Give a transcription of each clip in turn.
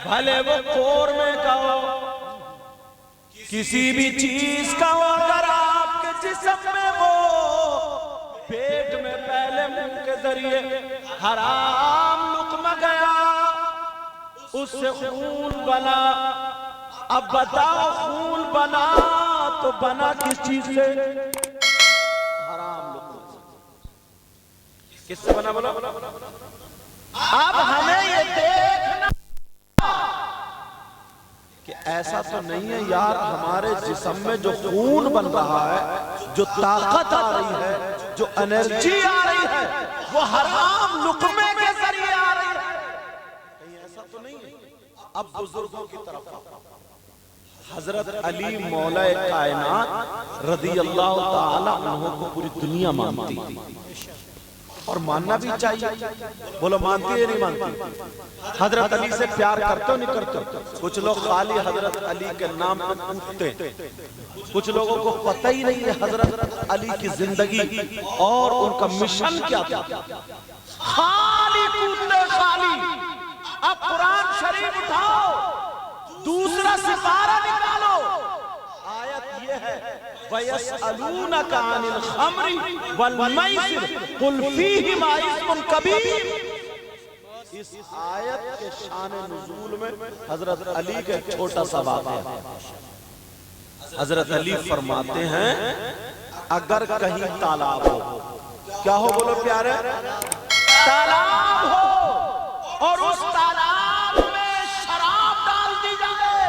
भले वो कोरमे का हो, किसी भी चीज का हो, अगर आपके जिस्म में वो पेट में पहले मुंह के जरिए हराम लुक़्मा गया, उससे खून बना। अब बताओ खून बना तो बना किस चीज से? हराम लुक़्मा से। किससे बना बोलो? अब हमें ये देखना कि ऐसा तो नहीं है यार, हमारे जिस्म में जो खून बन रहा है, जो ताकत आ रही है, जो एनर्जी आ रही है, वो हराम लुक़्मे के जरिए आ रही है। कहीं ऐसा तो नहीं है? अब बुजुर्गों की तरफ हजरत अली मौला कायनात रज़ी अल्लाह ताला अन्हु को पूरी दुनिया मानती और मानना भी चाहिए। बोलो मानती है नहीं मानती? हजरत अली से प्यार करते हो नहीं करते? कुछ लोग खाली हजरत अली के नाम पे कूदते, कुछ लोगों को पता ही नहीं है हजरत अली की जिंदगी और उनका मिशन क्या था। खाली कूदते खाली। अब कुरान शरीफ उठाओ, दूसरा सिपारा निकालो, आयत ये है वयसअलूनका अनिल खम्रि वल मैसिर कुल फीहिमा इस्मुन कबीर। इस आयत के शान नुज़ूल में हजरत अली का छोटा सा वाक़या। हजरत अली फरमाते हैं अगर कहीं तालाब हो, क्या हो बोलो प्यारे? तालाब हो और उस तालाब में शराब डाल दी जाए,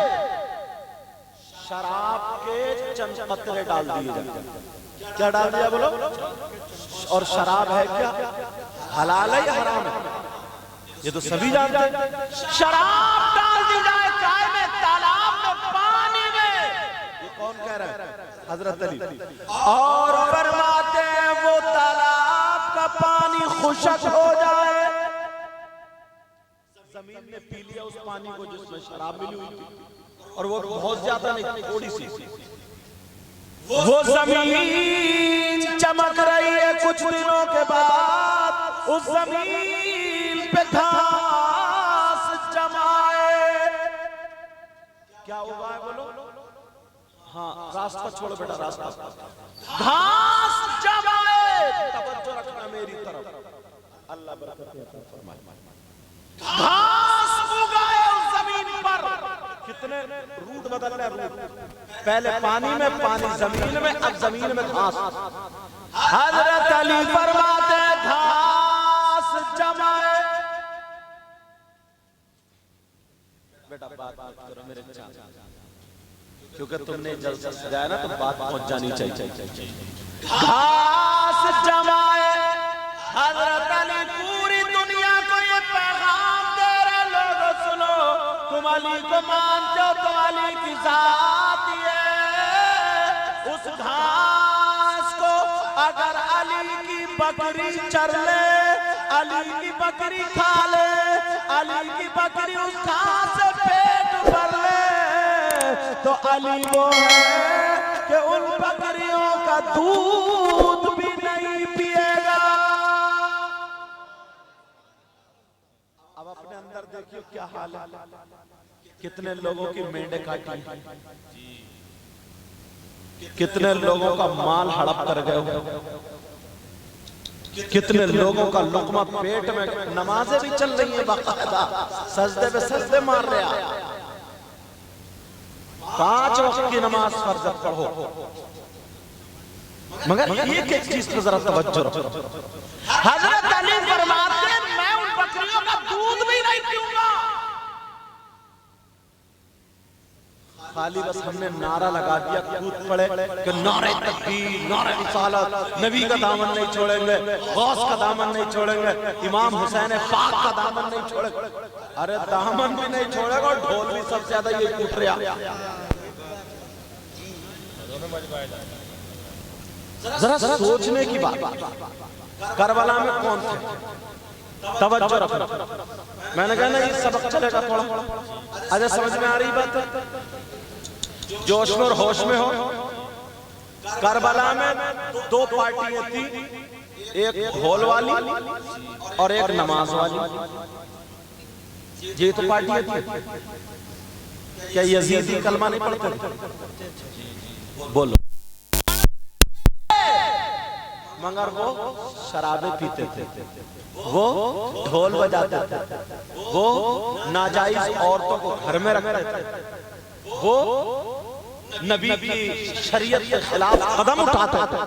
शराब के चंद कतरे डाल दिए जाए। क्या डाल दिया बोलो? और शराब है क्या? हलाल है या हराम है? ये तो सभी जानते हैं। शराब डाल दी जाए चाय में, तालाब में, पानी में। ये कौन कह रहा है? हजरत अली। और फरमाते हैं वो तालाब का पानी खुशक हो जाए, जमीन ने पी लिया उस पानी को जिसमें शराब मिली हुई थी, और वो बहुत ज्यादा नहीं, थोड़ी सी। वो जमीन चमक रही है, कुछ दिनों के बाद उस जमीन पे घास जमाए। क्या हुआ है बोलो? हाँ, रास्ता छोड़ो बेटा, रास्ता। घास जमाए, तवज्जो रखना मेरी तरफ, अल्लाह बरकत फरमाए। घास उगाए उस जमीन पर। कितने रूट बदल रहे हैं, रूट। पहले पानी में, पानी जमीन में, अब जमीन में घास। हजरत अली फरमाते घास जमाए। बेटा बात मत करो मेरे चाचा, क्योंकि तुमने जलसा सजाया ना, तो बात पहुंच जानी चाहिए। घास जमाए। हजरत अली पूरी दुनिया को ये पैगाम दे रहे, लोगों सुनो, तुम अली को मानते हो तो अली की जात है। उस घास को अगर अली की बकरी चर ले, अली की बकरी खा ले, अली की बकरी उस घास से पेट भर ले, तो अली वो है कि उन बकरियों का दूध भी नहीं पिएगा। अब अपने अंदर देखिए क्या हाल है। कितने लोगों की मेंढे काटी, कितने लोगों का माल हड़प कर गए, कितने लोगों का लुक़मा पेट में। नमाजें भी चल रही हैं बाकायदा, सजदे पे सजदे मार रहे हैं। 5 वक्त की नमाज फर्ज पढ़ो, मगर एक एक चीज पर जरा तवज्जो रखो। हजरत अली फरमाते हैं मैं उन बकरियों का दूध भी नहीं पीऊंगा। खाली बस हमने नारा लगा दिया, कूद पड़े कि नारे तकबीर, नारे रिसालत, नबी का दामन नहीं छोड़ेंगे, गौस का दामन नहीं छोड़ेंगे, इमाम हुसैन पाक का दामन नहीं छोड़ेंगे। अरे दामन भी नहीं छोड़ेगा और ढोल भी सबसे ज्यादा ये कूट रहा। जरा सोचने की बात, करबला में कौन थे? तवज्जो रखो। मैंने कहा ना ये सबक चलेगा थोड़ा। अच्छा समझ में आ रही बात? जोश में और होश में हो। करबला में 2 पार्टियां थी, एक होल वाली और एक नमाज वाली। ये तो पार्टी थी। क्या यजीदी कलमा नहीं पढ़ते? बोलो। मगर वो शराबे पीते थे, वो ढोल बजाते थे, वो नाजायज औरतों को घर में रखते थे, वो नबी की शरीयत के खिलाफ कदम उठाते थे,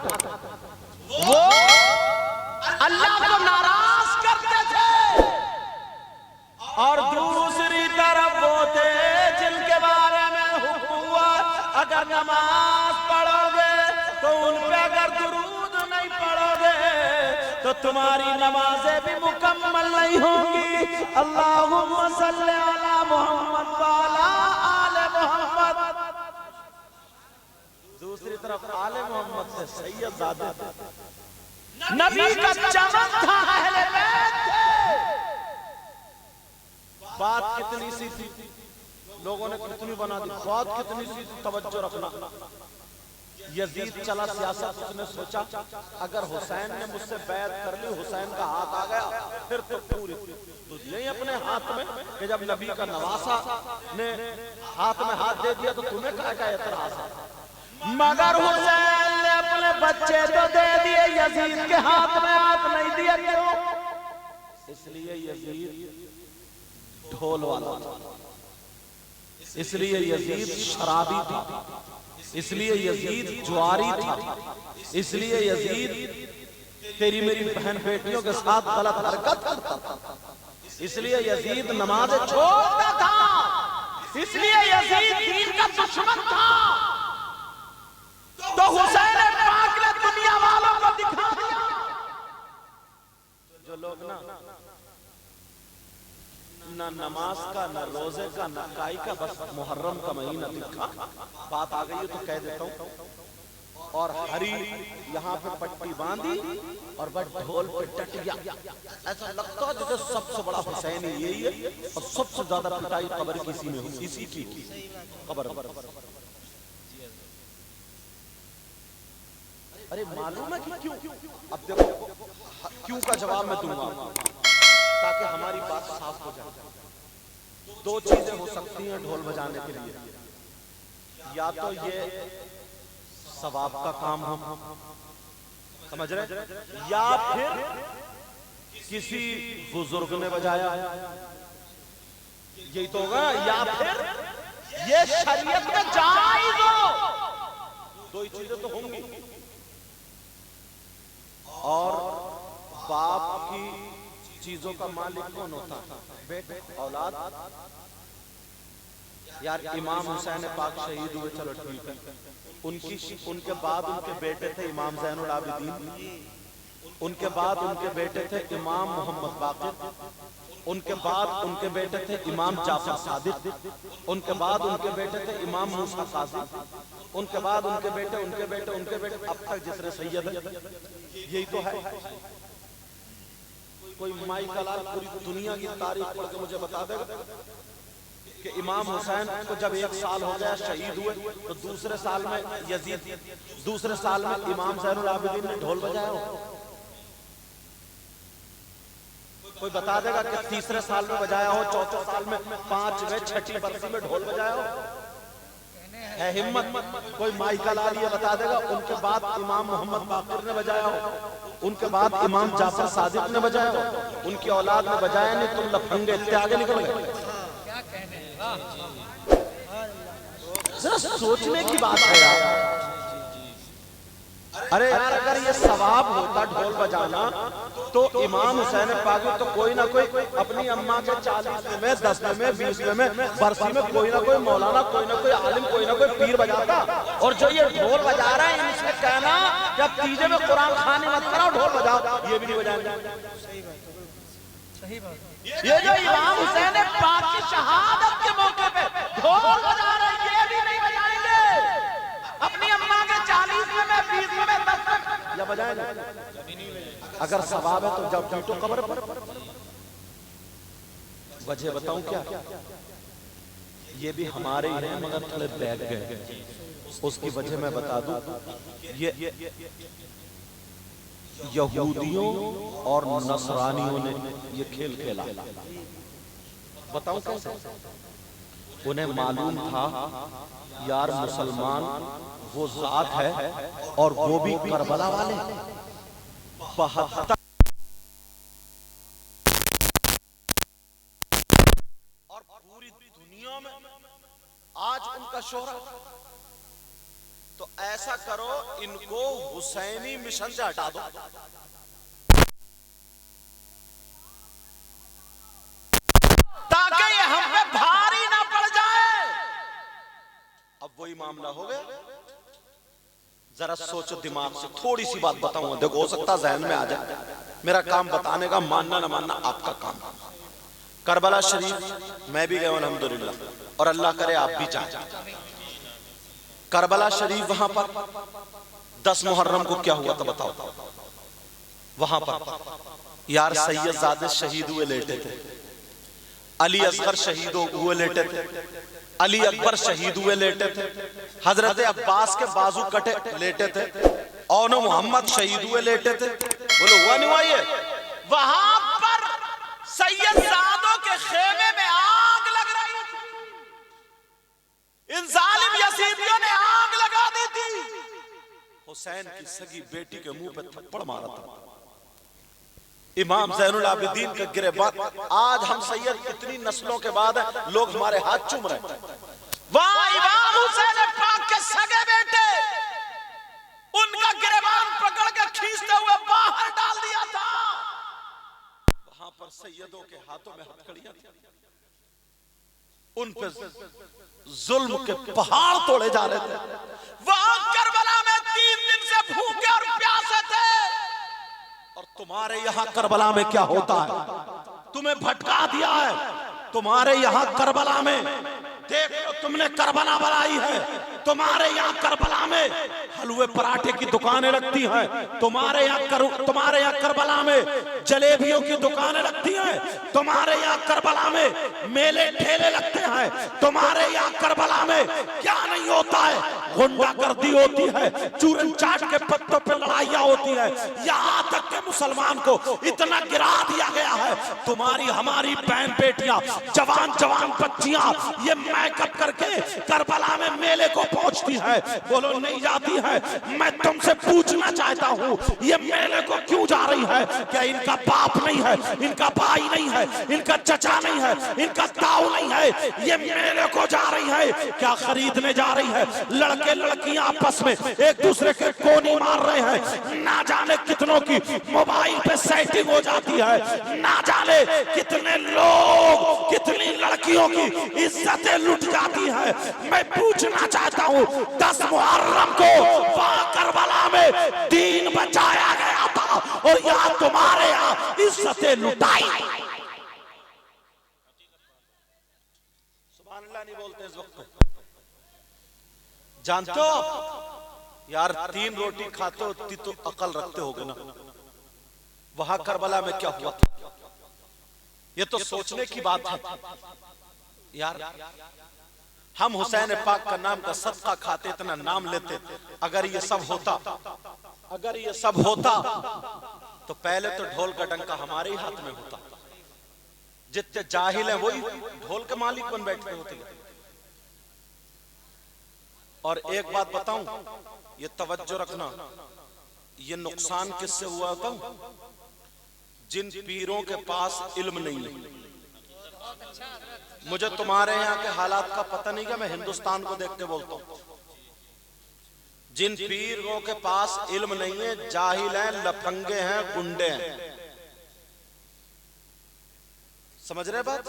वो अल्लाह को नाराज करते थे। और दूसरी तरफ वो थे जिनके बारे में हुक्म हुआ अगर नमाज पढ़ोगे तो उन पे अगर दुरूद नहीं पढ़ोगे तो तुम्हारी नमाजें भी मुकम्मल नहीं होंगी। अल्लाहुम्मा सल्ली अला मुहम्मद व अला आले मुहम्मद। दूसरी तरफ आले मोहम्मद से सैयदजादे थे, नबी का चमन था, अहले बैत थे। बात कितनी सी थी, लोगों ने कितनी बना दी, बात कितनी सी थी, तवज्जो रखना। यजीद चला सियासत, उसने सोचा अगर हुसैन ने मुझसे बैत कर ली, हुसैन का हाथ आ गया, फिर तो पूरी यही अपने हाथ में कि जब नबी का नवासा ने हाथ में हाथ दे दिया तो तुम्हें क्या एतराज है। मगर हुसैन ने अपने बच्चे तो दे दिए, यजीद के हाथ में हाथ नहीं दिया। क्यों? इसलिए यजीद ढोल वाला था, इसलिए यजीद शराबी था, इसलिए यजीद जुआरी था, इसलिए यजीद तेरी मेरी बहन बेटियों के साथ गलत हरकत करता था, इसलिए यजीद नमाज छोड़ता था, इसलिए यजीद दीन का दुश्मन था। तो हुसैन पाक ने दुनिया वालों को दिखा दिया। जो लोग ना नमाज का, ना रोजे का, ना काई का, बस मुहर्रम का महीना दिखा, बात आ गई है तो कह देता हूं। और हरी यहाँ पे पट्टी बांधी और बस ढोल पे टटिया, ऐसा लगता है जैसे सबसे बड़ा हुसैन यही है और सबसे ज्यादा पिटाई कब्र किसी में हुई, इसी की कब्र। अरे मालूम है कि क्यों? अब देखो क्यों का जवाब मैं दूंगा ताकि हमारी बात साफ हो जाए। दो चीजें हो सकती हैं ढोल बजाने के लिए, या तो ये सवाब का काम हम समझ रहे, या फिर किसी बुजुर्ग ने बजाया, यही तो होगा, या फिर ये शरीयत में जायज हो। दो ही चीजें तो होंगी। और बाप की चीजों का मालिक कौन होता? बेटे, औलाद। यार इमाम हुसैन पाक शहीद हुए, चलो ठीक है, उनके बाद उनके बेटे थे इमाम ज़ैनुल आबिदीन, उनके बाद उनके बेटे थे इमाम मोहम्मद बाक़िर, उनके बाद उनके बेटे थे इमाम जाफर सादिक, उनके बाद उनके बेटे थे इमाम मूसा काज़िम, उनके बाद उनके बेटे अब तक जितने सैयद है यही तो है। कोई माई का लाल पूरी दुनिया की तारीख पढ़ के मुझे बता देगा कि इमाम हुसैन को जब 1 साल हो गया शहीद हुए तो दूसरे साल में यजीद, दूसरे साल में इमाम ज़ैनुल आबिदीन ने ढोल बजाया हो? कोई बता देगा कि तीसरे साल में बजाया हो, चौथे साल में, 5वें 6ठी बरसी में ढोल बजाया हो? है हिम्मत? कोई माई का लाल ये बता देगा उनके बाद इमाम मोहम्मद बाक़िर ने बजाया हो, उनके बाद इमाम जाफर सादिक ने बजाया हो, उनकी औलाद ने बजाया नहीं, तुम लफंगे इतने आगे निकल गए। जरा सोचने की बात है यार। अरे यार अगर ये सवाब होता ढोल बजाना तो इमाम हुसैन पाक तो कोई ना कोई अपनी अम्मा के 40वें में, 10वें में, 20वें में बरसी में कोई ना कोई मौलाना, कोई ना कोई आलिम, कोई ना कोई पीर बजाता। और जो ये ढोल बजा रहा है इनसे कहना जब तीजे में कुरान खानी मत कराओ, ढोल बजाओ, ये भी नहीं बजाएंगे। ये जो इमाम हुसैन पाक की शहादत के मौके पे ढोल बजा रहे हैं ये भी नहीं बजाएंगे। अपनी अम्मा के 40वें में, 20वें में, 10वें में या बजाएंगे? अगर सवाब है तो जब पीटो कब्र पर। वजह बताऊं क्या? ये भी हमारे ही हैं मगर थोड़े बैठ गए, उसकी वजह मैं बता दूं। ये यहूदियों और नसरानियों ने ये खेल खेला। बताऊं कैसे? उन्हें मालूम था यार मुसलमान वो जात है और वो भी करबला वाले 72 और पूरी दुनिया में आज उनका शोहरत। तो ऐसा करो इनको हुसैनी मिशन से हटा दो, ताकि ये हम पे भारी ना पड़ जाए। अब वही मामला हो गया। जरा सोचो दिमाग से, थोड़ी सी बात बताऊंगा, देखो हो सकता जहन में आ जाए। मेरा काम बताने का, मानना ना मानना आपका काम। करबला शरीफ मैं भी गया हूं अल्हम्दुलिल्लाह, और अल्लाह करे आप भी जाएं। करबला शरीफ वहां पर 10 मुहर्रम को क्या हुआ था बताओ? वहां पर यार सैयदजादे शहीद हुए लेटे थे, अली असगर शहीद हुए लेटे थे, अली अकबर शहीद हुए लेटे थे, हजरत अब्बास के बाजू कटे लेटे थे, और मोहम्मद शहीद हुए लेटे थे। बोलो हुआ नहीं हुआ? ये वहां पर सैयदजादों के खेमे में आग लग रही थी, इन जालिम यजीदियों ने आग लगा दी थी। हुसैन की सगी बेटी के मुंह पे थप्पड़ मारा था इमाम ज़ैनुल आबिदीन का गिरबान। आज हम सैयद कितनी नस्लों के बाद लोग हमारे हाथ चूम रहे हैं। वहां इमाम हुसैन पाक के सगे बेटे उनका गिरबान पकड़ के खींचते हुए बाहर डाल दिया था। वहां पर सैयदों के हाथों में हथकड़ियां थी, उन पे जुल्म के पहाड़ तोड़े जा रहे थे। वहां करबला में 3 दिन से भूखे और प्यासे थे। और तुम्हारे यहां करबला में क्या होता है? तुम्हें भटका दिया है। तुम्हारे यहां करबला में देख लो, तुमने करबला बनाई है। तुम्हारे यहाँ करबला में हलवे पराठे की दुकानें लगती हैं। तुम्हारे यहाँ करबला में जलेबियों की दुकानें लगती हैं। तुम्हारे यहाँ करबला में मेले ठेले लगते हैं। तुम्हारे यहाँ करबला में क्या नहीं होता है? गुंडागर्दी होती है, चूरन चाट के पत्तों पे लड़ाइयाँ होती है। यहाँ तक के मुसलमान को इतना गिरा दिया गया है। तुम्हारी हमारी बहन बेटियां, जवान जवान बच्चियां ये मेकअप करके करबला में मेले को पहुंचती है। बोलो नहीं जाती है? मैं तुमसे पूछना चाहता हूँ, ये मेले को क्यों जा रही है? क्या इनका बाप नहीं है, इनका भाई नहीं है, इनका चचा नहीं है, इनका ताऊ नहीं है? ये मेले को जा रही है क्या खरीदने जा रही है? लड़के लड़कियां आपस में एक दूसरे के कोनी मार रहे हैं। ना जाने कितनों की मोबाइल पे सेटिंग हो जाती है। ना जाने कितने लोग, कितनी लड़कियों की इज्जतें लुट जाती है। मैं पूछना चाहता हूँ, 10 मुहर्रम को वहां करबला में दीन बचाया गया था और यहाँ तुम्हारे यहाँ इज्जतें लुटाई। सुभान अल्लाह नहीं बोलते इस वक्त? जानते हो यार, 3 रोटी खाते हो तो अकल रखते होगे ना? वहां करबला में क्या हुआ था? ये तो सोचने की बात है यार। हम हुसैन पाक का नाम का सदका खाते, इतना नाम लेते। अगर ये सब होता तो पहले तो ढोल का डंका हमारे ही हाथ में होता। जितने जाहिल हैं वही ढोल के मालिक बन बैठते होते। और एक बात बताऊं, ये तवज्जो रखना, ये नुकसान किससे हुआ था? जिन पीरों के पास इल्म नहीं है। मुझे तुम्हारे यहाँ के हालात का पता नहीं, क्या मैं हिंदुस्तान को देख के बोलता हूँ। जिन पीरों के पास इल्म नहीं है, जाहिल हैं, लफंगे हैं, गुंडे हैं। समझ रहे बात?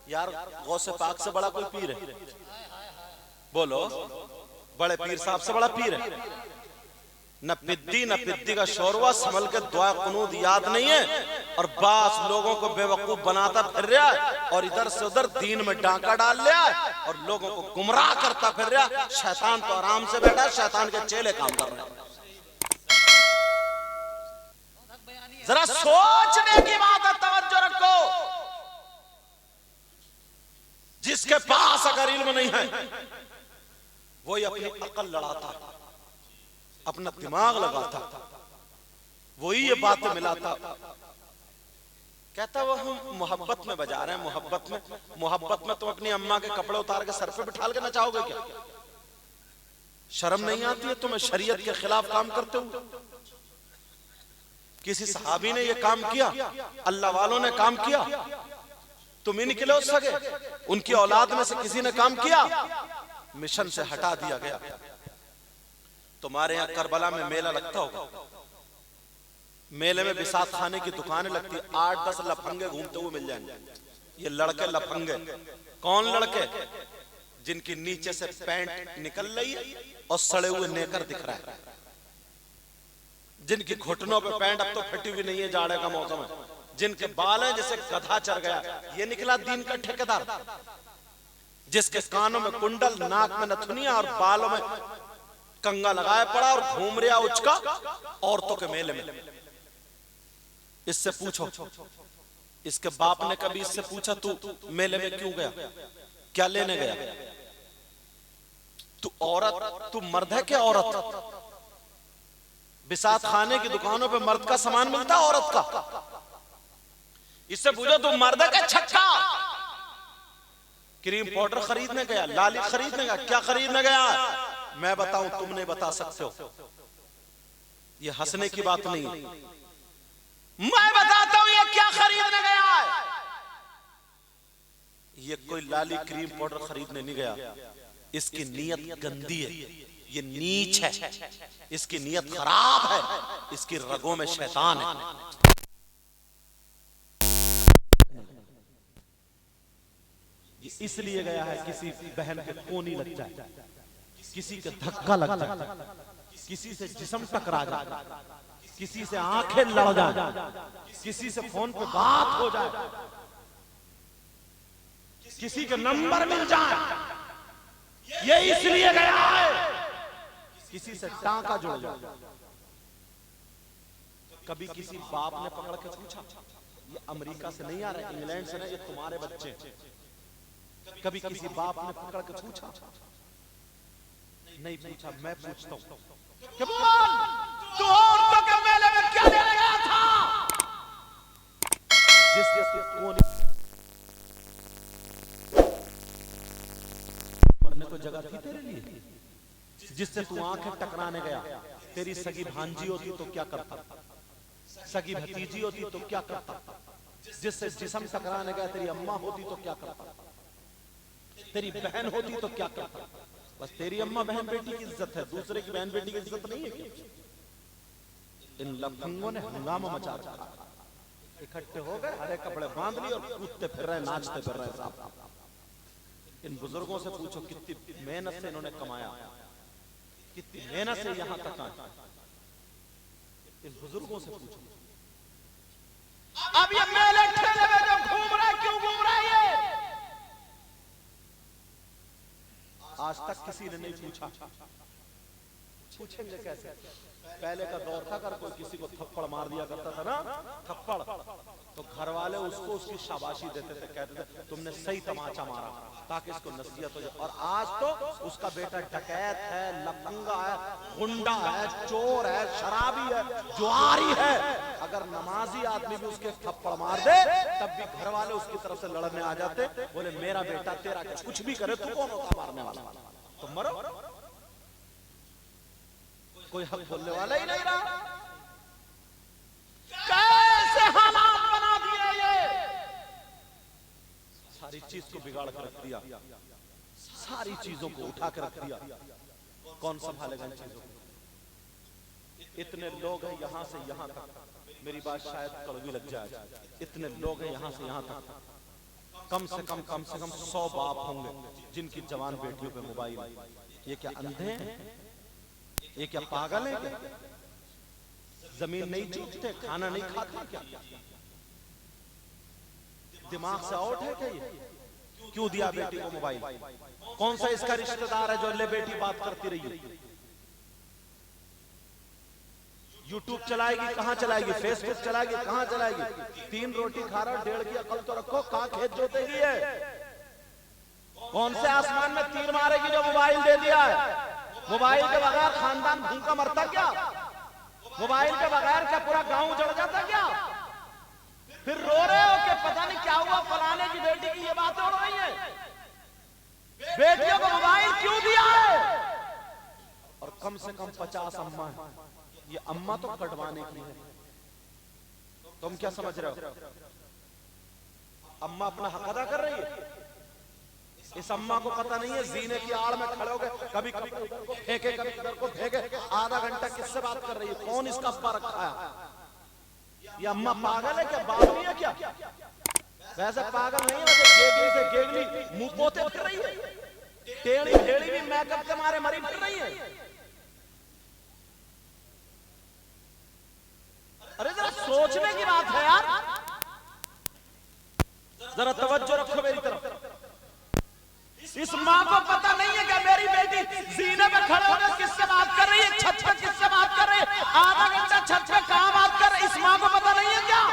यार गौसे पाक से बड़ा कोई पीर है? बोलो, बड़े पीर साहब से बड़ा पीर है? न पिद्दी का शोरवा संभल के दुआ कुनूद याद नहीं है, और बास लोगों को बेवकूफ बनाता फिर रहा है, और इधर से उधर दीन में डांका डाल लिया है, और लोगों को गुमराह करता फिर रहा है। शैतान तो आराम से बैठा है, शैतान के चेले काम कर रहे हैं। जरा सोचने की बात है, तवज्जो रखो। जिसके पास अगर इल्म नहीं है, वही अपनी अकल लड़ाता, अपना दिमाग लगाता, वही ये बातें मिलाता। कहता वो हम मोहब्बत में बजा रहे हैं, मोहब्बत में तुम अपनी अम्मा के कपड़े उतार के सर पे बिठा के नचाओगे क्या? शर्म नहीं आती है तुम्हें शरीयत के खिलाफ काम करते हुए? किसी सहाबी ने ये काम किया, अल्लाह वालों ने काम किया, तुम ही निकले हो सके? उनकी औलाद में से किसी ने काम किया, मिशन से हटा दिया गया। तुम्हारे यहाँ करबला में मेला लगता होगा, मेले में बिसात खाने की दुकानें लगती है, 8-10 लफंगे घूमते हुए मिल जाएंगे। ये लड़के लफंगे, कौन लड़के? जिनकी नीचे से पैंट निकल रही है और सड़े हुए नेकर दिख रहा है, जिनकी घुटनों पे पैंट अब तो फटी हुई नहीं है, जाड़े का मौसम है, जिनके बाल हैं जैसे गधा चढ़ गया। ये निकला दीन का ठेकेदार, जिसके कानों में कुंडल, नाक में नथुनिया और बालों में कंगा लगाया पड़ा और घूम रहा उचका औरतों के मेले में। इससे पूछो, इसके बाप ने कभी इससे पूछा तू मेले में क्यों गया, क्या लेने गया? तू औरत, तू मर्द है क्या औरत? बिसात खाने की दुकानों पे मर्द का सामान मिलता है, औरत का? इससे पूछो तू मर्द है क्या छक्का? क्रीम पाउडर खरीदने गया, लाली खरीदने गया, क्या खरीदने गया? मैं बताऊं, तुम नहीं बता सकते हो। ये हंसने की बात नहीं है, मैं बताता हूं ये क्या खरीदने गया है। ये कोई लाली क्रीम पाउडर खरीदने नहीं गया, इसकी नीयत गंदी है, ये नीच है, इसकी नीयत खराब है, इसकी रगों में शैतान है। ये इसलिए गया है किसी बहन के कोनी लग जाए, किसी के धक्का लग जाए, किसी से जिस्म टकरा जाए, किसी से आंखें लड़ जाए, किसी से फोन पे बात हो जाए, किसी के नंबर मिल जाए, ये इसलिए गया है किसी से टांका जुड़ जाए। कभी किसी बाप ने पकड़ के पूछा, ये अमेरिका से नहीं आ रहे, इंग्लैंड से नहीं, ये तुम्हारे बच्चे। कभी किसी बाप ने पकड़ के पूछा? नहीं पूछा। मैं पूछता हूं, तू औरतों के मेले में क्या लेने गया था? जिससे कोनी मरने तो जगह थी तेरे लिए, जिससे तू आंखें टकराने गया। तेरी सगी भांजी होती तो क्या करता, सगी भतीजी होती तो क्या करता, जिससे जिस्म टकराने गया तेरी अम्मा होती तो क्या करता, तेरी बहन होती तो क्या करता। बस तेरी अम्मा बहन बेटी की इज्जत है, दूसरे की बहन बेटी की इज्जत नहीं है क्या? इन लफंगों ने हंगामा मचा रखा, इकट्ठे हो गए, हरे कपड़े बांध लिए और कूदते फिर रहे, नाचते फिर रहे। साहब, इन बुजुर्गों से पूछो कितनी मेहनत से इन्होंने कमाया, कितनी मेहनत से यहां तक आए। इन बुजुर्गों से पूछो। अब ये मेले ठेले में जो घूम रहा है, क्यों घूम रहा है ये? आज तक किसी ने नहीं पूछा, पूछेंगे कैसे? पहले का दौर था, अगर कोई किसी को थप्पड़ मार दिया करता था ना, थप्पड़, तो घर वाले उसको उसकी शाबाशी देते थे, कहते थे तुमने सही तमाचा मारा, ताकि इसको नसीहत हो जाए। और आज तो उसका बेटा डकैत है, लफंगा है, गुंडा है, चोर है, शराबी है, जुआरी है, अगर नमाजी आदमी भी उसके थप्पड़ मार दे तब भी घर वाले उसकी तरफ से लड़ने आ जाते, बोले मेरा बेटा तेरा कुछ भी करे, तू कौन होता मारने वाला, तुम मरो। कोई हक बोलने वाला ही नहीं रहा। कैसे हालात बना दिए ये, सारी चीज को बिगाड़ कर रख दिया, सारी चीजों को उठा कर रख दिया। कौन संभालेगा इन चीजों को? इतने लोग हैं यहां से यहां तक, मेरी बात शायद कड़वी लग जाए, इतने लोग हैं यहां से यहां तक, कम से कम 100 बाप होंगे जिनकी जवान बेटियों पे मोबाइल। ये क्या अंधे हैं? ये क्या पागल है क्या? जमीन नहीं चूकते, खाना नहीं खाते क्या? दिमाग से आउट है क्या ये? क्यों दिया बेटी को मोबाइल? कौन सा इसका रिश्तेदार है जो ले बेटी बात करती रही? यूट्यूब चलाएगी, कहां चलाएगी? फेसबुक चलाएगी, कहां चलाएगी? 3 रोटी खा रहा, 1.5 की अकल तो रखो, कहां खेत जोतेगी है? कौन से आसमान में तीर मारेगी जो मोबाइल दे दिया है? मोबाइल के बगैर खानदान भूखा मरता क्या? मोबाइल के बगैर क्या पूरा गांव जड़ जाता क्या? फिर रो रहे हो कि पता नहीं क्या हुआ, फलाने की बेटी की ये बातें हो रही है। बेटियों को मोबाइल क्यों दिया है? और कम से कम 50 अम्मा है। ये अम्मा तो कटवाने की है। तुम क्या समझ रहे हो? अम्मा अपना हक अदा कर रही है। इस अम्मा को पता नहीं है जीने की आड़ में खड़े हो गए, कभी कभी को फेंके, कभी इधर को फेंके, आधा घंटा किससे बात कर रही है? कौन इसका अब्बा रखा है? ये अम्मा पागल है क्या? बावली है क्या? वैसे पागल नहीं है, वैसे गेगली से गेगली मुंह पोते फिर रही है। टेढ़ी ढेड़ी भी मेकअप के मारे मरी फिर रही है। अरे जरा सोचने की बात है यार, जरा तवज्जो रखो मेरी तरफ। इस माँ को पता नहीं है क्या मेरी बेटी जीने में खड़े होकर किससे बात कर रही है, छत पे किससे बात कर रही है, आधा घंटा छत पे कहां बात कर रही है? इस माँ को पता नहीं है क्या?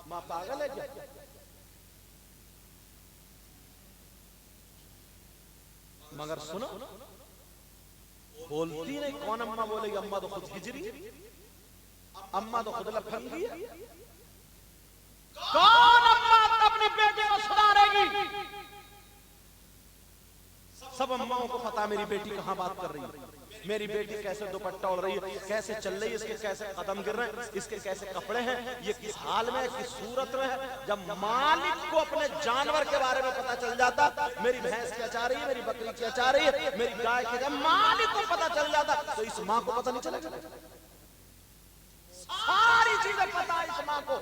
माँ पागल है क्या? मगर सुनो, बोलती नहीं। कौन अम्मा बोलेगी? अम्मा तो खुद हिजरी, अम्मा तो खुद लफंगी है। कौन अम्मा अपनी बेटी को सुधारेगी? सब अम्माओं को पता मेरी बेटी कहां बात कर रही है, मेरी बेटी कैसे दुपट्टा ओढ़ रही है, कैसे चल रही है, इसके कैसे कदम गिर रहे हैं, इसके कैसे कपड़े हैं, ये किस हाल में है, किस सूरत में है। जब मालिक को अपने जानवर के बारे में पता चल जाता, मेरी भैंस क्या चाह रही है, मेरी बकरी क्या चाह रही है, मेरी गाय क्या, जब मालिक को पता चल जाता तो इस माँ को पता नहीं चलेगा? सारी चीजें पता है इस माँ को।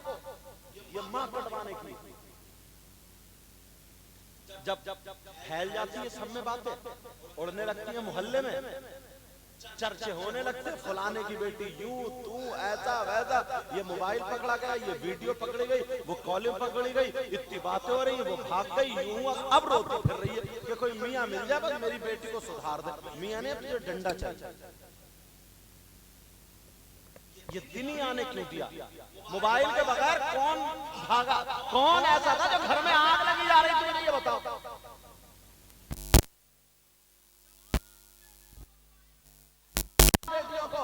ये माँ कटवाने की जब जब फैल जाती है सब में बातें, उड़ने लगती है मोहल्ले में, चर्चे होने लगते, फलाने की बेटी यूं तू ऐसा वैसा, ये मोबाइल पकड़ा गया, ये वीडियो पकड़ी गई, वो कॉलिंग पकड़ी गई, इतनी बातें हो रही है, वो भाग गई, यूं अब रोती फिर रही है कि कोई मियाँ मिल जाए बस मेरी बेटी को सुधार दे। मियाँ ने अपने डंडा चाहिए। ये दिन ही आने क्यों दिया? मोबाइल के बगैर कौन भागा? कौन ऐसा था जो घर में आग लगी जा रही थी? मुझे ये बताओ। बेटियों को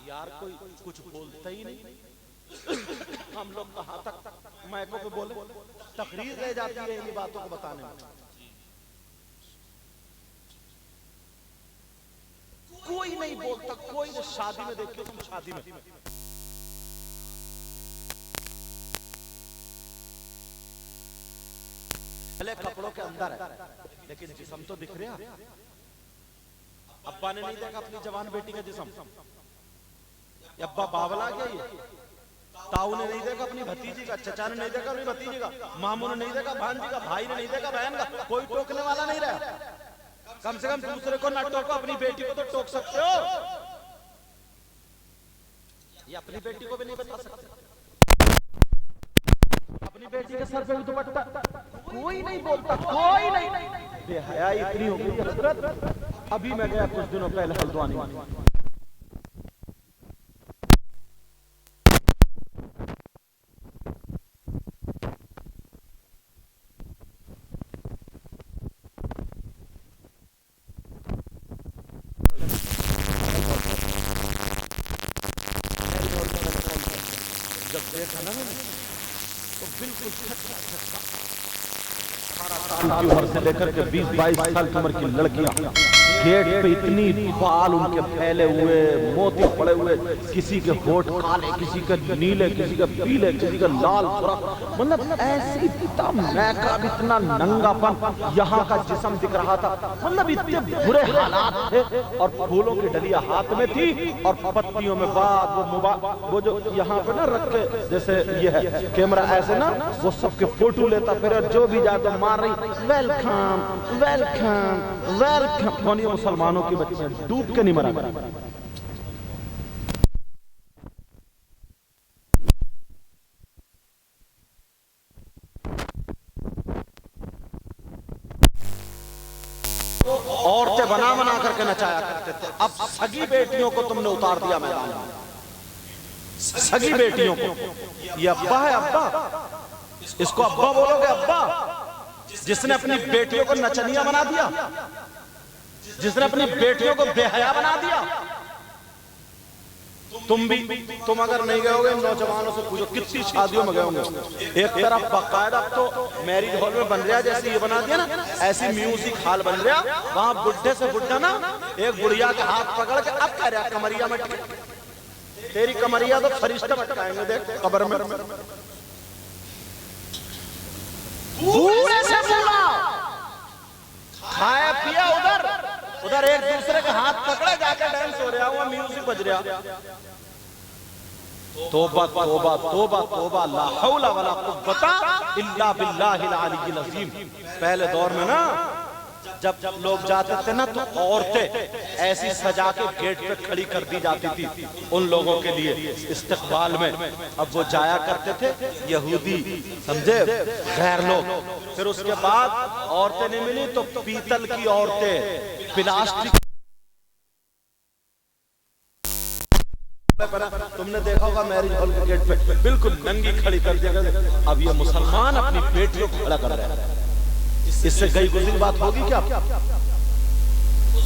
यार कोई कुछ बोलता ही नहीं। हम लोग कहां तक माइकों पे बोले, तकरीर रह जाती है इन बातों को बताने में। कोई नहीं बोलता, कोई नहीं। शादी में देखिए तुम, शादी में भले कपड़ों के अंदर है लेकिन जिस्म तो दिख रहा है। अब्बा ने नहीं देखा अपनी जवान बेटी का जिस्म, अब्बा बावला क्या? ये ताऊ ने नहीं देखा अपनी भतीजी का, चचा ने नहीं देखा अपनी भतीजी का, मामू ने नहीं देखा भांजी का, भाई ने नहीं देखा बहन का, कोई टोकने वाला नहीं रहा। कम से कम दूसरे को ना टोको, अपनी बेटी को तो टोक सकते हो। ये अपनी बेटी को भी नहीं बता सकते। अपनी बेटी के सर पे दुपट्टा, कोई नहीं बोलता, कोई नहीं। बेहयाई इतनी हो गई हजरत। अभी मैं गया कुछ दिनों पहले हल्द्वानी में, जब देखा ना तो बिल्कुल साल उम्र से लेकर के 20-22 साल की उम्र की लड़कियां गेट पे इतनी बाल उनके फैले हुए, मोती पड़े हुए, किसी के होठ काले, किसी के नीले, किसी के पीले, किसी के लाल सुर्ख, मतलब ऐसी इतना मैकअप, इतना नंगापन, यहाँ का जिस्म दिख रहा था। मतलब इतने बुरे हालात थे। और फूलों की डलिया हाथ में थी और पत्तियों में बाद वो जो यहाँ पे ना रख के, जैसे ये है कैमरा ऐसे ना, वो सबके फोटो लेता फिर, जो भी जाए तो मार रही वेलकम वेलकम वेलकम। मुसलमानों की बच्चियां डूब के नहीं मरा। औरतें बना बना करके नचाया करते थे। अब सगी बेटियों को तुमने उतार दिया मैदान में। सगी बेटियों को, ये अब्बा है, अब्बा, इसको अब्बा बोलोगे? अब्बा जिसने अपनी बेटियों को नचनिया बना दिया, जिसने अपनी बेटियों को बेहया बना दिया, तुम अगर नहीं गए होगे, नौजवानों से पूछो कितनी शादियों में गए होंगे। एक तरफ बाकायदा तो मैरिज हॉल में बन रहा, जैसे ये बना दिया ना, ऐसी म्यूजिक हॉल बन रहा, वहां बुढ़े से बुढ़ा ना एक बुढ़िया के हाथ पकड़ के अब कह रहा कमरिया में तेरी कमरिया तो फरिश्ते मटकाएंगे देख कब्र में। बूढ़े से बूढ़ा खाया पिया उधर एक दूसरे के हाथ पकड़े जाकर डांस हो रहा हुआ, म्यूजिक बज रहा। तौबा तौबा तौबा तौबा, ला हौला वला कुव्वता इल्ला बिल्लाहिल अलीय्यिल अज़ीम। पहले दौर में ना जब लोग जाते थे ना, तो औरतें ऐसी सजा के गेट पे खड़ी कर दी जाती थी उन लोगों के लिए इस्तकबाल में। अब वो जाया करते थे यहूदी, समझे, गैर लोग। फिर उसके बाद औरतें नहीं मिली तो पीतल की औरतें, प्लास्टिक। तुमने देखा होगा मैरिज हॉल के गेट पे बिल्कुल नंगी खड़ी कर दिया। अब ये मुसलमान अपनी बेटियों को खड़ा कर रहे हैं। इससे गई गुजरी बात होगी क्या?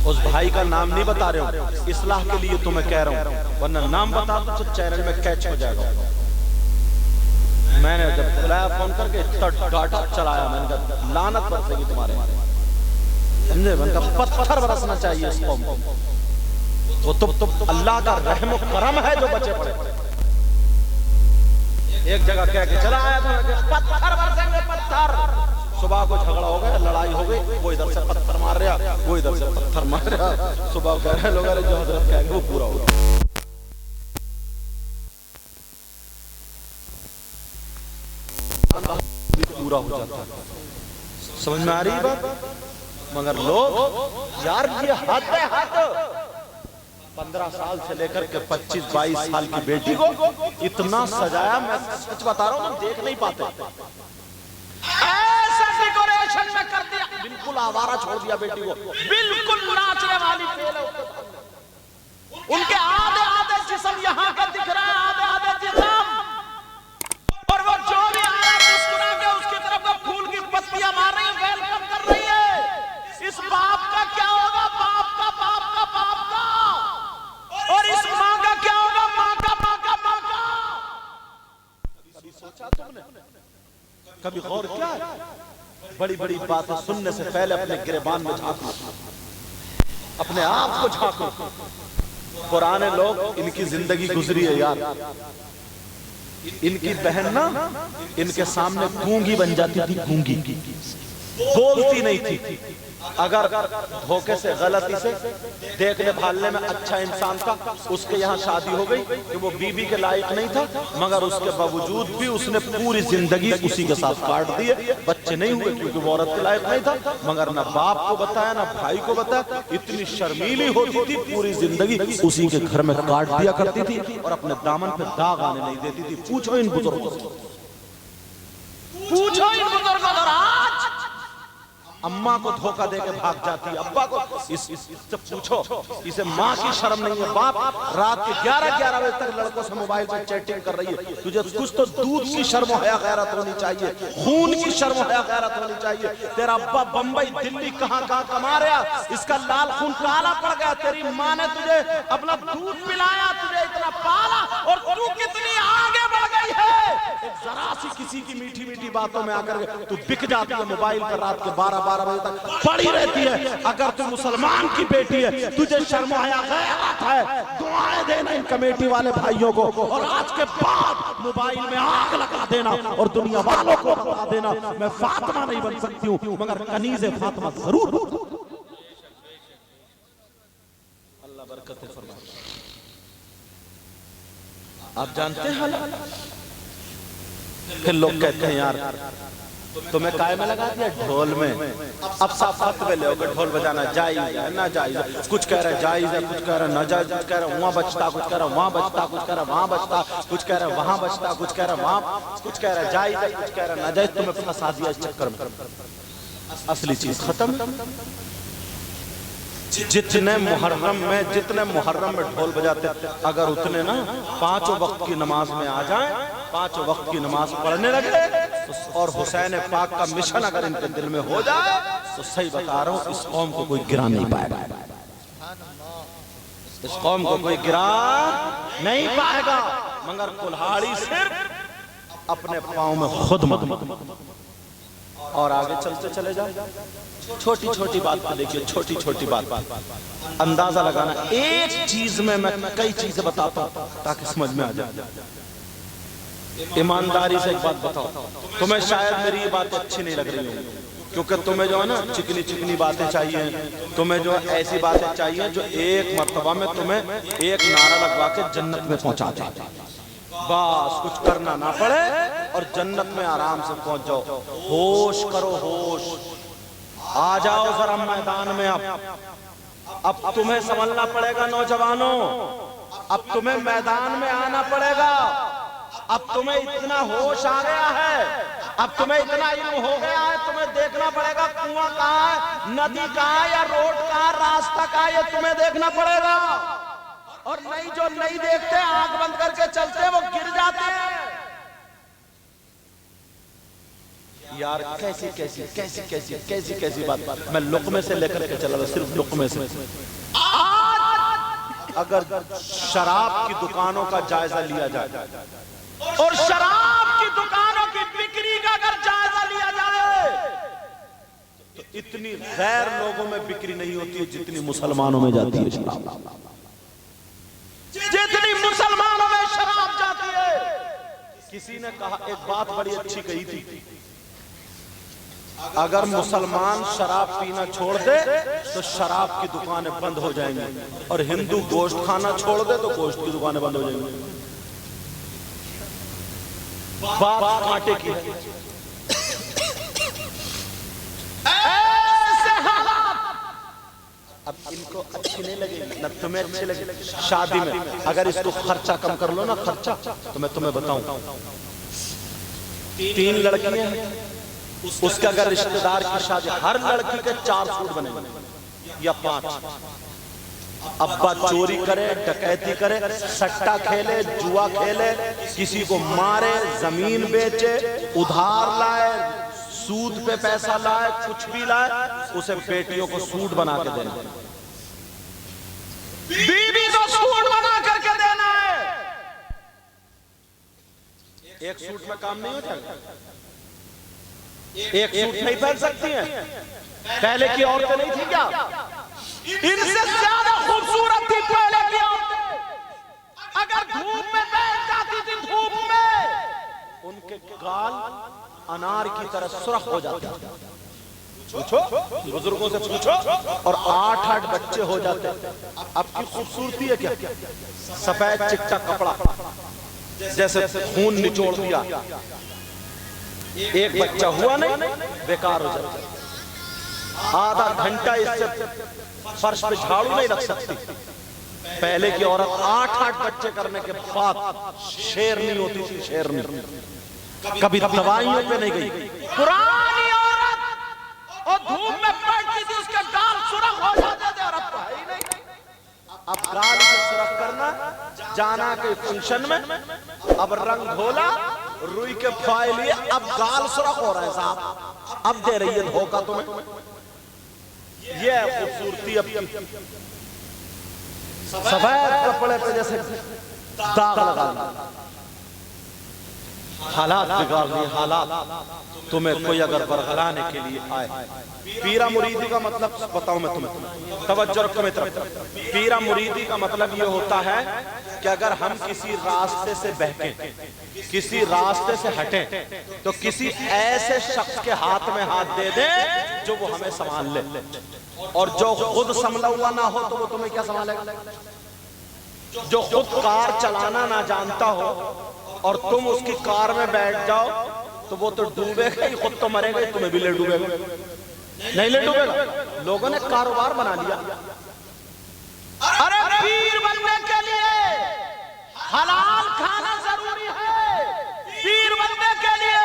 उस भाई का नाम नहीं बता रहे हो, इस्लाह के लिए तुम्हें कह रहा हूं, वरना नाम बता तो चैनल में कैच हो जाएगा। मैंने जब बुलाया फोन करके डाटा चलाया, मैंने कहा लानत बरसेगी तुम्हारे, समझे? मैंने कहा पत्थर बरसना चाहिए इस कौम को। वो तो अल्लाह का रहम करम है जो बचे पड़े। एक जगह कह के चला आया था, पत्थर बरसेंगे पत्थर। सुबह को झगड़ा हो गया, लड़ाई हो गई, वो इधर से पत्थर मार रहा, वो इधर से पत्थर मार रहा। सुबह कह रहे लोग जो हजरत कहेंगे वो पूरा हो गया। पूरा हो जाता है, समझ में आ रही बात? मगर लोग यार ये हद है, हद। 15 साल से लेकर के 25-22 साल की बेटी को इतना सजाया, मैं सच बता रहा हूँ, देख नहीं पाते। ऐसा डेकोरेशन में कर दिया, बिल्कुल आवारा छोड़ दिया बेटी को, बिल्कुल नाचने वाली फेल है उनके आधे आधे जिस्म यहाँ का दिख रहा है, आधे आधे जिस्म। और वो जो भी आ रहा है मुस्कुरा के उसकी तरफ का फूल की पत्तियां मार रही है, वेलकम कर रही है। इस बाप का क्या होगा? बाप का बाप का बाप का। और इस माँ का क्या होगा? माँ का माँ का माँ का। कभी सोचा तुमने? कभी गौर किया? बड़ी बड़ी बातें सुनने से पहले अपने गिरबान में झांको, अपने आप को झांको। पुराने लोग, इनकी जिंदगी गुजरी है यार। इनकी बहन ना इनके सामने गूंगी बन जाती थी, गूंगी, बोलती नहीं थी। अगर धोखे से गलती से देखने भालने में अच्छा इंसान था, उसके यहाँ शादी हो गई कि वो बीबी के लायक नहीं था, मगर उसके बावजूद भी उसने पूरी जिंदगी उसी के साथ काट दी है। बच्चे नहीं हुए क्योंकि वो औरत के लायक नहीं था, मगर ना बाप को बताया ना भाई को बताया। इतनी शर्मीली होती थी, पूरी जिंदगी उसी के घर में काट दिया करती थी और अपने दामन पे दाग आने नहीं देती थी। पूछो इन बुजुर्गों से, पूछो इन बुजुर्गों से। आज अम्मा को धोखा देके भाग जाती है, अब्बा को इससे पूछो, इसे माँ की शर्म नहीं है। बाप रात के 11-11 बजे तक लड़कों से मोबाइल पे चैटिंग कर रही है। तुझे कुछ तो दूध की शर्म हया गैरत होनी चाहिए, खून की शर्म हया गैरत होनी चाहिए। तेरा अब्बा बंबई दिल्ली कहाँ कहाँ कमा रहा, इसका लाल खून काला पड़ गया। तेरी माँ ने तुझे अपना दूध पिलाया, तुझे इतना पाला, और तू कितनी आगे बढ़ गई है। जरा सी किसी की मीठी मीठी बातों में आकर तू बिक जाती है। मोबाइल पर रात के 12 बजे तक पड़ी रहती है। अगर तू मुसलमान की बेटी है, तुझे शर्म हया गैरत है, दुआएं देना इन कमेटी वाले भाइयों को, और आज के बाद मोबाइल में आग लगा देना और दुनिया वालों को बता देना मैं फातिमा नहीं बन सकती हूँ, मगर कनीज़े फातिमा जरूर। अल्लाह बरकत फरमाए। आप जानते हैं, फिर लोग कहते हैं यार तुम्हें काय में लगा दिया ढोल में। अब सब फतवे लोगे ढोल बजाना जायज है ना जायज है, कुछ कह रहे जायज है, कुछ कह रहे नाजायज, कुछ कह रहे वहां बचता, कुछ कह रहे वहां बचता, कुछ कह रहे वहां बचता, कुछ कह रहे वहां बचता, कुछ कह रहे वहां, कुछ कह रहे जायज है, कुछ कह रहे नाजायज। तुम्हें फंसा दिया इस चक्कर में। असली चीज खत्म। जितने मुहर्रम में ढोल बजाते, अगर उतने ना 5 वक्त की नमाज में आ जाएं, 5 वक्त की नमाज पढ़ने लगे, और हुसैन पाक का मिशन अगर इनके दिल में हो जाए, तो सही बता रहा हूं, इस कौम को कोई गिरा नहीं पाएगा। इस कौम को कोई गिरा नहीं पाएगा, मगर कुल्हाड़ी सिर्फ अपने पांव में खुद मत। और आगे चलते चले जाओ, छोटी छोटी बात को देखिए, छोटी छोटी बात अंदाजा लगाना। एक चीज में मैं कई चीजें बताता हूं ताकि समझ में आ जाए। ईमानदारी से एक बात बताओ, तुम्हें शायद मेरी ये बात अच्छी नहीं लग रही हो, क्योंकि तुम्हें जो है ना चिकनी चिकनी बातें चाहिए, तुम्हें जो ऐसी बातें चाहिए जो एक मर्तबा में तुम्हें एक नारा लगवा के जन्नत में पहुंचा दे, बस कुछ करना ना पड़े और जन्नत में आराम से पहुंच जाओ। होश करो, होश। आ जाओ जरा मैदान में। अब तुम्हें संभलना पड़ेगा नौजवानों, अब तुम्हें मैदान में आना पड़ेगा। अब तुम्हें इतना होश आ गया है, अब तुम्हें इतना इल्म हो गया है, तुम्हें देखना पड़ेगा कुआं कहाँ है, नदी कहाँ है, या रोड कहाँ, रास्ता कहाँ है, ये तुम्हें देखना पड़ेगा। और नहीं, जो नहीं देखते आंख बंद करके चलते वो गिर जाते हैं। यार कैसी कैसी कैसी कैसी कैसी कैसी बात। मैं लुकमे से लेकर के चला था, सिर्फ लुकमे से। अगर शराब की दुकानों का जायजा लिया जाए और शराब की दुकानों की बिक्री का अगर जायजा लिया जाए तो इतनी गैर लोगों में बिक्री नहीं होती है जितनी मुसलमानों में जाती है शराब, जितनी मुसलमानों में शराब जाती है। किसी ने कहा, एक बात बड़ी अच्छी कही थी, अगर मुसलमान शराब पीना छोड़ दे तो शराब की दुकानें बंद हो जाएंगी, और हिंदू गोश्त खाना छोड़ दे तो गोश्त की दुकानें बंद हो जाएंगी। बात कांटे की है। ऐसे हालात अब इनको अच्छी नहीं लगेगी, न तुम्हें अच्छे लगेगी। शादी में अगर इसको खर्चा कम कर लो ना, खर्चा, तो मैं तुम्हें बताऊं, 3 लड़कियां हैं, उसके अगर रिश्तेदार की शादी, हर लड़की के 4 सूट बनेंगे या 5। अब्बा चोरी करे, डकैती करे, सट्टा खेले, जुआ खेले, किसी को मारे, जमीन बेचे, उधार लाए, सूद पे पैसा लाए, कुछ भी लाए, उसे बेटियों को सूट बना के देना, बीवी को सूट बना करके देना है। एक सूट में काम नहीं हो जाएगा, एक सूट नहीं पहन सकती हैं। पहले की औरतें नहीं थी क्या? इनसे ज्यादा खूबसूरत थी पहले की औरतें। अगर धूप में बैठ जाती थी, धूप में उनके गाल अनार की तरह सुर्ख हो जाते। पूछो बुजुर्गों से, पूछो, और 8-8 बच्चे हो जाते। अब की खूबसूरती है क्या? सफेद चिट्टा कपड़ा, जैसे खून निचोड़ दिया, एक बच्चा हुआ नहीं, बेकार हो जाता। आधा घंटा इससे फर्श पे झाड़ू नहीं रख सकती। पहले की औरत 8-8 बच्चे करने के बाद शेरनी होती थी, शेरनी, कभी दवाइयों पे नहीं गई। पुरानी औरत और धूप में बैठती थी, उसके गाल सुर्ख हो जाते थे, और अब तो है ही नहीं। अब गाल से सुर्ख करना, जाना के फंक्शन में, अब रंग घोला, रुई के फाय लिए, अब गाल सुर्ख हो रहा है साहब, अब दे रही है धोखा तुम्हें। ये खूबसूरती अब सफेद कपड़े पे जैसे दाग लगा, हालात बिगाड़ दिए, हालात। तुम्हें कोई अगर बरगलाने के लिए आए, पीरा मुरीदी का मतलब बताऊं मैं तुम्हें, तवज्जो रखो मेरी तरफ। पीरा मुरीदी का मतलब ये होता है कि अगर हम किसी रास्ते से बहकें, किसी रास्ते से हटें, तो किसी ऐसे शख्स के हाथ में हाथ दे दे जो वो हमें संभाल ले, और जो खुद संभला हुआ ना हो तो वो तुम्हें क्या संभालेगा? जो खुद कार चलाना ना जानता हो और तुम उसकी कार में बैठ जाओ तो वो तो डूबेगा ही, खुद तो मरेगा ही, तुम्हें भी ले डूबेगा, नहीं ले डूबेगा। लोगों ने कारोबार बना लिया। अरे पीर बनने के लिए हलाल खाना जरूरी है, पीर बनने के लिए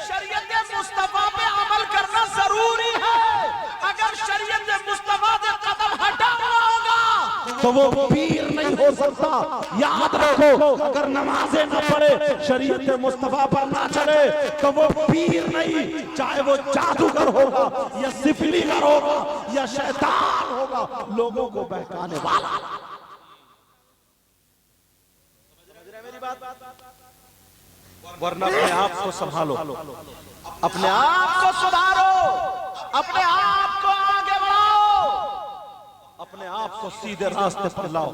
शरीयत मुस्तफा पे अमल करना जरूरी है। अगर शरीयत मुस्तफा से कदम हटा हुआ होगा तो वो पीर नहीं हो सकता। याद रखो, अगर नमाजें न पढ़े, शरीयत मुस्तफा पर ना चले तो वो पीर नहीं, चाहे वो जादूगर होगा या सिफलीगर होगा या शैतान होगा, लोगों को बहकाने वाला। वरना अपने आप को संभालो, अपने आप को सुधारो, अपने आप को आगे बढ़ाओ, अपने आप को सीधे रास्ते पर लाओ।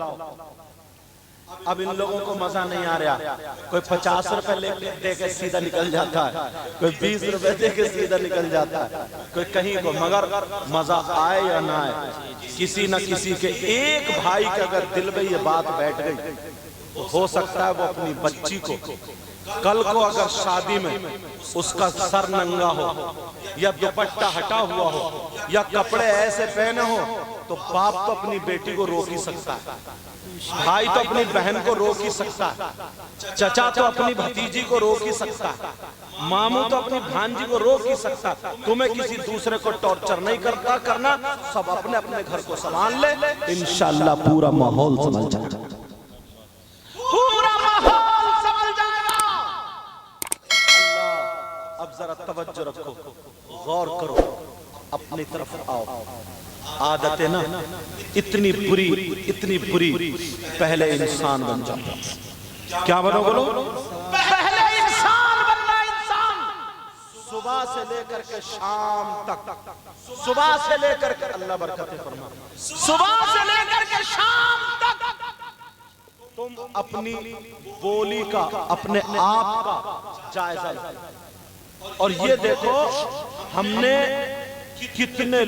अब इन लोगों को मजा नहीं आ रहा, कोई 50 रुपए दे के सीधा निकल जाता है, कोई 20 रुपए दे के सीधा निकल जाता है, कोई कहीं को। मगर मजा आए या ना आए, किसी न किसी के एक भाई के अगर दिल में ये बात बैठ गई तो हो सकता है वो अपनी बच्ची को कल को अगर शादी में उसका सर नंगा हो या दुपट्टा हटा हुआ हो या कपड़े ऐसे पहने हो, तो बाप तो अपनी बेटी को रोक ही सकता है, भाई तो अपनी बहन को रोक ही सकता है, चचा तो अपनी भतीजी को रोक ही सकता है, मामू तो अपनी भांजी को रोक ही सकता। तुम्हें किसी दूसरे को टॉर्चर नहीं करना, सब अपने अपने घर को संभाल ले, इंशाअल्लाह पूरा माहौल संभल जाएगा, पूरा माहौल संभल जाएगा। अल्लाह, अब जरा तवज्जो रखो, गौर करो, अपनी तरफ आओ। आदतें ना इतनी बुरी, पहले इंसान बन जाओ। क्या बनो बोलो? पहले इंसान बनना। इंसान सुबह से लेकर के शाम तक, सुबह से लेकर के, अल्लाह बरकत फरमा, सुबह से लेकर के शाम तक तुम अपनी बोली का, अपने आप का जायजा लो। और ये देखो हमने कितने